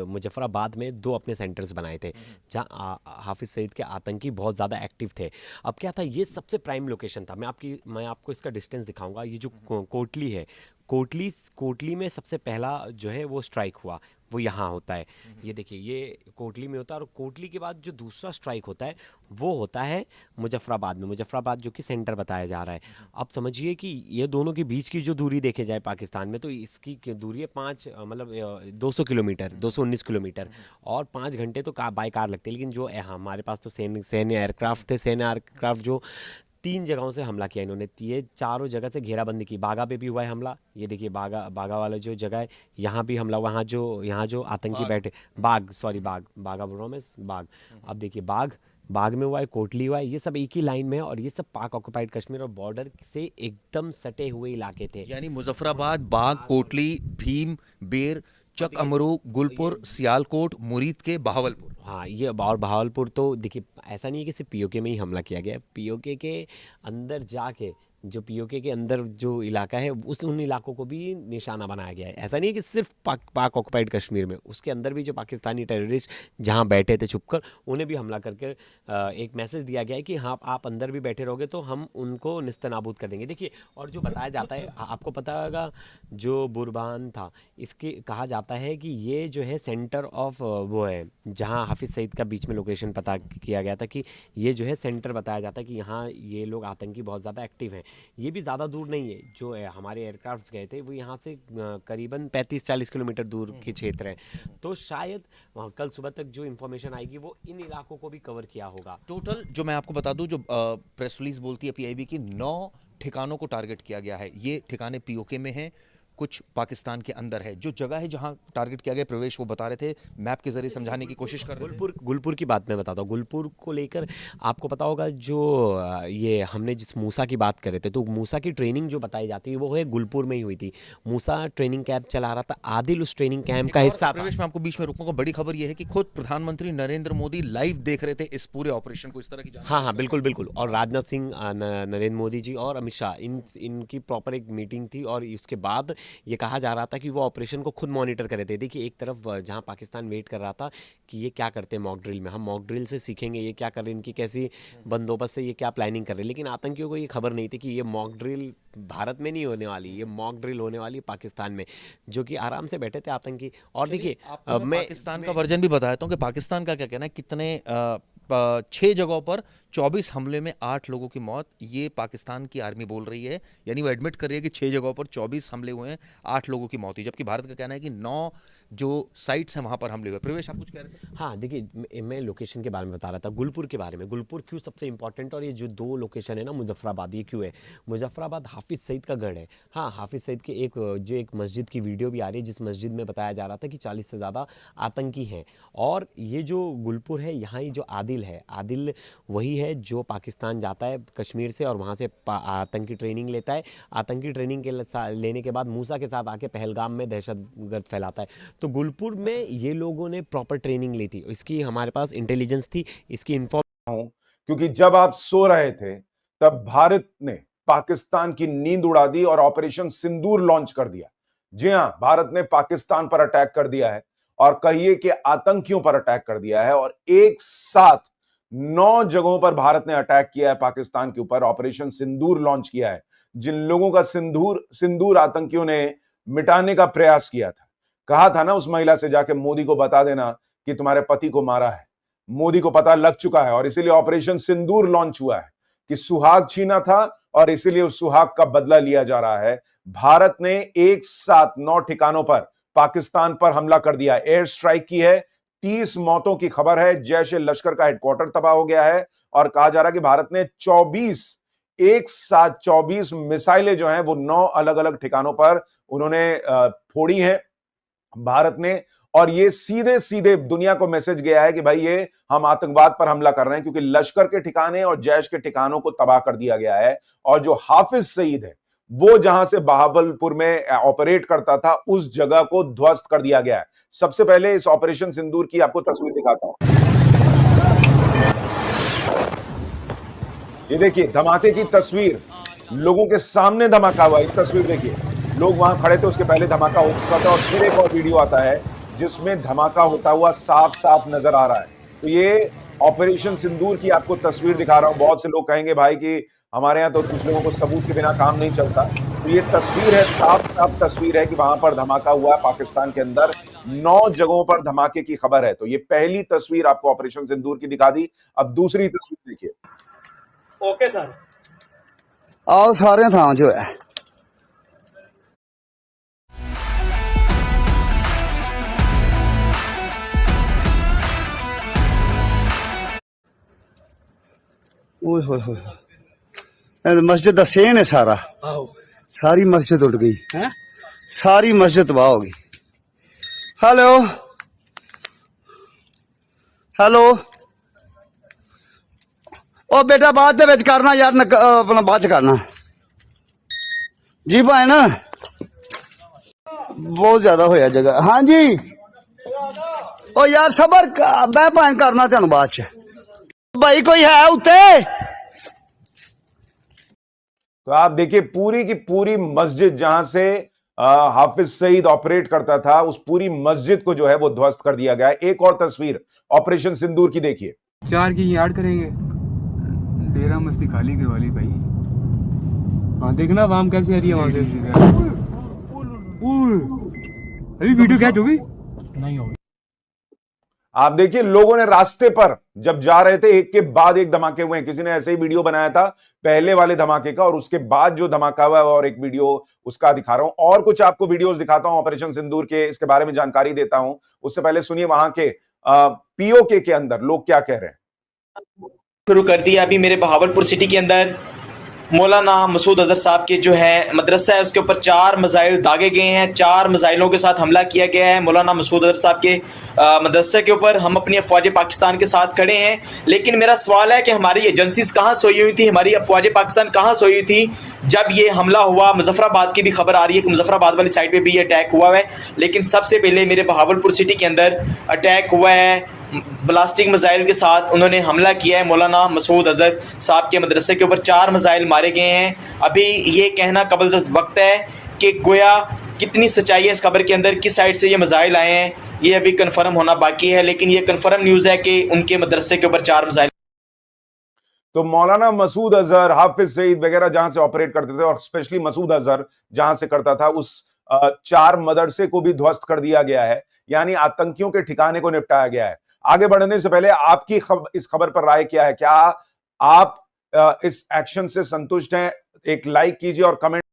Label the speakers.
Speaker 1: मुजफ्फराबाद में दो अपने सेंटर्स बनाए थे जहाँ हाफिज सईद के आतंकी बहुत ज़्यादा एक्टिव थे। अब क्या था, ये सबसे प्राइम लोकेशन था। मैं आपको इसका डिस्टेंस दिखाऊंगा। ये जो कोटली है, कोटली कोटली में सबसे पहला जो है वो स्ट्राइक हुआ, वो यहाँ होता है। ये देखिए, ये कोटली में होता है। और कोटली के बाद जो दूसरा स्ट्राइक होता है वो होता है मुजफ्फराबाद में, मुजफ्फराबाद जो कि सेंटर बताया जा रहा है। अब समझिए कि ये दोनों के बीच की जो दूरी देखे जाए पाकिस्तान में, तो इसकी दूरी है 200 किलोमीटर, 219 किलोमीटर। और 5 घंटे तो बाय कार लगते हैं। लेकिन जो हमारे पास तो सैन्य एयरक्राफ्ट थे, सैन्य एयरक्राफ्ट जो 3 जगहों से हमला किया इन्होंने। ये चारों जगह से घेराबंदी की। बागा पे भी हुआ है हमला। ये देखिए, बागा बागा वाला जो जगह है, यहाँ भी हमला हुआ। यहाँ जो आतंकी
Speaker 2: बाघ।
Speaker 1: बैठे, बाग, सॉरी, बाग, बागा बोल रहा हूँ मैं, बाग। अब देखिए, बाग, बाग में हुआ है, कोटली हुआ है। ये सब एक ही लाइन में है और ये सब पाक ऑक्युपाइड कश्मीर और बॉर्डर से एकदम सटे हुए इलाके थे।
Speaker 2: यानी मुजफ्फराबाद, बाग, कोटली, भीम, बेर, चक अमरू, गुलपुर, सियालकोट, मुरीद के बहावलपुर।
Speaker 1: हाँ, ये और बहावलपुर तो देखिए, ऐसा नहीं है कि सिर्फ पीओके में ही हमला किया गया है। पीओके के अंदर जाके, जो पीओके के अंदर जो इलाका है, उन इलाकों को भी निशाना बनाया गया है। ऐसा नहीं है कि सिर्फ पाक ऑक्युपाइड कश्मीर में, उसके अंदर भी जो पाकिस्तानी टेररिस्ट जहाँ बैठे थे छुपकर, उन्हें भी हमला करके एक मैसेज दिया गया है कि हाँ, आप अंदर भी बैठे रहोगे तो हम उनको निस्तनाबूद कर देंगे। देखिए, और जो बताया जाता है, आपको पता होगा, जो बुरहान था, इसके कहा जाता है कि ये जो है सेंटर ऑफ वो है जहाँ हाफिज सईद का बीच में लोकेशन पता किया गया था कि ये जो है सेंटर बताया जाता है कि यहाँ ये लोग आतंकी बहुत ज़्यादा एक्टिव हैं। ये भी ज़्यादा दूर नहीं है। जो हमारे एयरक्राफ्ट गए थे वो यहाँ से करीबन 35-40 किलोमीटर दूर के क्षेत्र है। तो शायद कल सुबह तक जो इन्फॉर्मेशन आएगी वो इन इलाकों को भी कवर किया होगा।
Speaker 2: टोटल जो मैं आपको बता दूं, जो प्रेस रिलीज बोलती है पीआईबी की, 9 ठिकानों को टारगेट किया गया है। ये ठिकाने पीओके में हैं, कुछ पाकिस्तान के अंदर है। जो जगह है जहां टारगेट किया गया, प्रवेश वो बता रहे थे, मैप के जरिए समझाने की कोशिश कर रहे थे।
Speaker 1: गुलपुर की बात मैं बताता हूँ। गुलपुर को लेकर आपको पता होगा, जो ये हमने जिस मूसा की बात कर रहे थे, तो मूसा की ट्रेनिंग जो बताई जाती है वो है गुलपुर में ही हुई थी। मूसा ट्रेनिंग कैंप चला रहा था, आदिल उस ट्रेनिंग कैंप का
Speaker 2: एक और
Speaker 1: हिस्सा था।
Speaker 2: प्रवेश में आपको बीच में रोकूंगा, बड़ी खबर यह है कि खुद प्रधानमंत्री नरेंद्र मोदी लाइव देख रहे थे इस पूरे ऑपरेशन को, इस तरह की
Speaker 1: हाँ हाँ, बिल्कुल बिल्कुल। और राजनाथ सिंह, नरेंद्र मोदी जी और अमित शाह, इनकी प्रॉपर एक मीटिंग थी। और उसके बाद ये कहा जा रहा था कि वो ऑपरेशन को खुद मॉनिटर कर रहे थे। देखिए, एक तरफ जहाँ पाकिस्तान वेट कर रहा था कि ये क्या करते हैं मॉक ड्रिल में, हम मॉक ड्रिल से सीखेंगे ये क्या कर रहे हैं, इनकी कैसी बंदोबस्त है, ये क्या प्लानिंग कर रहे हैं। लेकिन आतंकियों को ये खबर नहीं थी कि ये मॉक ड्रिल भारत में नहीं होने वाली, ये मॉक ड्रिल होने वाली पाकिस्तान में, जो कि आराम से बैठे थे आतंकी। और देखिए,
Speaker 2: आपको मैं पाकिस्तान का वर्जन भी बताता हूँ कि पाकिस्तान का क्या कहना है। कितने 6 जगहों पर 24 हमले में 8 लोगों की मौत, ये पाकिस्तान की आर्मी बोल रही है। यानी वो एडमिट कर रही है कि 6 जगहों पर 24 हमले हुए हैं, 8 लोगों की मौत हुई। जबकि भारत का कहना है कि 9 जो साइट्स हैं वहां पर हमले हुए। प्रवेश, आप कुछ कह रहे थे?
Speaker 1: हाँ, देखिए, मैं लोकेशन के बारे में बता रहा था, गुलपुर के बारे में। गुलपुर क्यों सबसे इंपॉर्टेंट, और ये जो दो लोकेशन है ना, मुजफ्फराबाद, ये क्यों है? मुजफ्फराबाद हाफिज सईद का गढ़ है। हाँ, हाफिज सईद के एक मस्जिद की वीडियो भी आ रही है, जिस मस्जिद में बताया जा रहा था कि 40 से ज़्यादा आतंकी हैं। और ये जो गुलपुर है, यहाँ ही जो आदिल है, आदिल वही है जो पाकिस्तान जाता है कश्मीर से और वहाँ से आतंकी ट्रेनिंग लेता है। आतंकी ट्रेनिंग लेने के बाद मूसा के साथ आके पहलगाम में दहशतगर्द फैलाता है। तो गुलपुर में ये लोगों ने प्रॉपर ट्रेनिंग ली थी, इसकी हमारे पास इंटेलिजेंस थी, इसकी
Speaker 3: हूं, क्योंकि जब आप सो रहे थे तब भारत ने पाकिस्तान की नींद उड़ा दी और ऑपरेशन सिंदूर लॉन्च कर दिया। जी हां, भारत ने पाकिस्तान पर अटैक कर दिया है, और कहिए कि आतंकियों पर अटैक कर दिया है। और एक साथ 9 जगहों पर भारत ने अटैक किया है पाकिस्तान के ऊपर, ऑपरेशन सिंदूर लॉन्च किया है। जिन लोगों का सिंदूर आतंकियों ने मिटाने का प्रयास किया था, कहा था ना उस महिला से जाके, मोदी को बता देना कि तुम्हारे पति को मारा है। मोदी को पता लग चुका है, और इसीलिए ऑपरेशन सिंदूर लॉन्च हुआ है कि सुहाग छीना था और इसीलिए उस सुहाग का बदला लिया जा रहा है। भारत ने एक साथ 9 ठिकानों पर पाकिस्तान पर हमला कर दिया, एयर स्ट्राइक की है। 30 मौतों की खबर है। जैश ए लश्कर का हेडक्वार्टर तबाह हो गया है, और कहा जा रहा है कि भारत ने 24 मिसाइलें जो हैं वो 9 अलग अलग ठिकानों पर उन्होंने फोड़ी हैं भारत ने। और ये सीधे सीधे दुनिया को मैसेज गया है कि भाई, ये हम आतंकवाद पर हमला कर रहे हैं, क्योंकि लश्कर के ठिकाने और जैश के ठिकानों को तबाह कर दिया गया है। और जो हाफिज सईद है, वो जहां से बहावलपुर में ऑपरेट करता था, उस जगह को ध्वस्त कर दिया गया है। सबसे पहले इस ऑपरेशन सिंदूर की आपको तस्वीर दिखाता हूं। ये देखिए धमाके की तस्वीर, लोगों के सामने धमाका हुआ। एक तस्वीर देखिए, लोग वहां खड़े थे, उसके पहले धमाका हो चुका था। और फिर एक और वीडियो आता है जिसमें धमाका होता हुआ साफ साफ नजर आ रहा है। तो ये ऑपरेशन सिंदूर की आपको तस्वीर दिखा रहा हूं। बहुत से लोग कहेंगे भाई कि हमारे यहां तो कुछ लोगों को सबूत के बिना काम नहीं चलता। तो ये तस्वीर है, साफ साफ तस्वीर है कि वहां पर धमाका हुआ है पाकिस्तान के अंदर। 9 जगहों पर धमाके की खबर है। तो ये पहली तस्वीर आपको ऑपरेशन सिंदूर की दिखा दी। अब दूसरी तस्वीर देखिए।
Speaker 4: Okay sir.
Speaker 5: आओ सारे थां जो है ओए होए होए ਇਹ मस्जिद ਦਾ सेन है सारा
Speaker 4: आओ।
Speaker 5: सारी मस्जिद उड़ गई
Speaker 4: हैं?
Speaker 5: सारी मस्जिद तबाह हो गई हेलो हेलो ओ बेटा बाद ਦੇ ਵਿੱਚ ਕਰਨਾ ਯਾਰ ਆਪਣਾ ਬਾਅਦ ਚ ਕਰਨਾ जी भाई ना बहुत ज्यादा होया जगह हाँ जी ओ यार सबर मैं भाई करना तेन बाद च भाई कोई है उत्ते
Speaker 3: तो आप देखिए पूरी की पूरी मस्जिद जहां से हाफिज सईद ऑपरेट करता था, उस पूरी मस्जिद को जो है वो ध्वस्त कर दिया गया है। एक और तस्वीर ऑपरेशन सिंदूर की देखिए।
Speaker 6: 4 की यार्ड करेंगे, डेरा मस्ती खाली के वाली भाई। हाँ देखना वाम कैसे आ रही है वहां से। अभी वीडियो कैच होगी नहीं होगी।
Speaker 3: आप देखिए लोगों ने रास्ते पर जब जा रहे थे एक के बाद एक धमाके हुए हैं। किसी ने ऐसे ही वीडियो बनाया था पहले वाले धमाके का और उसके बाद जो धमाका हुआ है और एक वीडियो उसका दिखा रहा हूं। और कुछ आपको वीडियोस दिखाता हूं ऑपरेशन सिंदूर के, इसके बारे में जानकारी देता हूं। उससे पहले सुनिए वहां के पीओके के अंदर लोग क्या कह रहे हैं।
Speaker 7: शुरू कर दिया अभी मेरे बहावलपुर सिटी के अंदर मौलाना मसूद अजहर साहब के जो है मदरसा है उसके ऊपर 4 मिसाइल दागे गए हैं। 4 मिसाइलों के साथ हमला किया गया है मौलाना मसूद अजहर साहब के मदरसे के ऊपर। हम अपनी अफवाज पाकिस्तान के साथ खड़े हैं, लेकिन मेरा सवाल है कि हमारी एजेंसीज कहाँ सोई हुई थी, हमारी अफवाज पाकिस्तान कहाँ सोई हुई थी जब ये हमला हुआ। मुजफ्फराबाद की भी खबर आ रही है कि मुजफ्फराबाद वाली साइड पर भी ये अटैक हुआ है, लेकिन सबसे पहले मेरे बहावलपुर सिटी के अंदर अटैक हुआ है ब्लास्टिक मिसाइल के साथ। उन्होंने हमला किया है मौलाना मसूद अजहर साहब के मदरसे के ऊपर। 4 मिसाइल मारे गए हैं। अभी ये कहना कबल वक्त है कि गोया कितनी सच्चाई है इस खबर के अंदर, किस साइड से ये मिसाइल आए हैं, ये अभी कंफर्म होना बाकी है। लेकिन ये कंफर्म न्यूज़ है कि उनके मदरसे के ऊपर 4 मिसाइल।
Speaker 3: तो मौलाना मसूद अजहर, हाफिज सईद वगैरह जहां से ऑपरेट करते थे और स्पेशली मसूद अजहर जहां से करता था, उस 4 मदरसे को भी ध्वस्त कर दिया गया है। यानी आतंकियों के ठिकाने को निपटाया गया है। आगे बढ़ने से पहले आपकी इस खबर पर राय क्या है? क्या आप इस एक्शन से संतुष्ट हैं? एक लाइक कीजिए और कमेंट